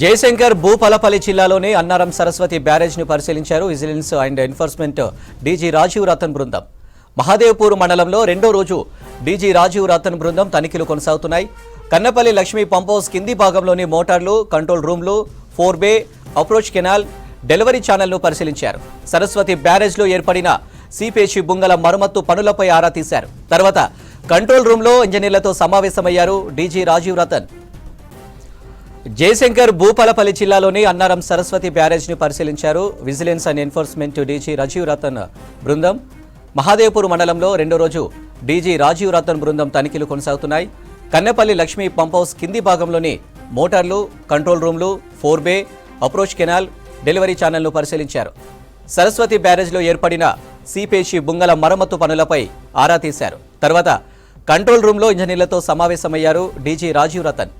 జయశంకర్ భూపాలపల్లి జిల్లాలోని అన్నారం సరస్వతి బ్యారేజ్ ను పరిశీలించారు vigilance and enforcement DG Rajiv Ratan బృందం. మహాదేవ్పూర్ మండలంలో రెండో రోజు డీజీ రాజీవ్ రతన్ బృందం తనిఖీలు కొనసాగుతున్నాయి. కన్నపల్లి లక్ష్మీ పంప్ హౌస్ కింది భాగంలోని మోటార్లు, కంట్రోల్ రూమ్లు, 4 బే, అప్రోచ్ కెనాల్, డెలివరీ ఛానల్ను పరిశీలించారు. సరస్వతి బ్యారేజ్ లో ఏర్పడిన సిపేచి బుంగల మరమ్మత్తు పనులపై ఆరా తీశారు. తర్వాత కంట్రోల్ రూమ్లో ఇంజనీర్లతో సమావేశమయ్యారు డీజీ రాజీవ్ రతన్. జయశంకర్ భూపాలపల్లి జిల్లాలోని అన్నారం సరస్వతి బ్యారేజ్ ను పరిశీలించారు vigilance and enforcement DG Rajiv Ratan బృందం. మహాదేవ్పూర్ మండలంలో రెండో రోజు డీజీ రాజీవ్ రతన్ బృందం తనిఖీలు కొనసాగుతున్నాయి. కన్నపల్లి లక్ష్మీ పంప్ హౌస్ కింది భాగంలోని మోటార్లు, కంట్రోల్ రూమ్లు, 4 బే, అప్రోచ్ కెనాల్, డెలివరీ ఛానల్ను పరిశీలించారు. సరస్వతి బ్యారేజ్లో ఏర్పడిన సీపేచి బుంగల మరమ్మత్తు పనులపై ఆరా తీశారు. తర్వాత కంట్రోల్ రూమ్లో ఇంజనీర్లతో సమావేశమయ్యారు డీజీ రాజీవ్ రతన్.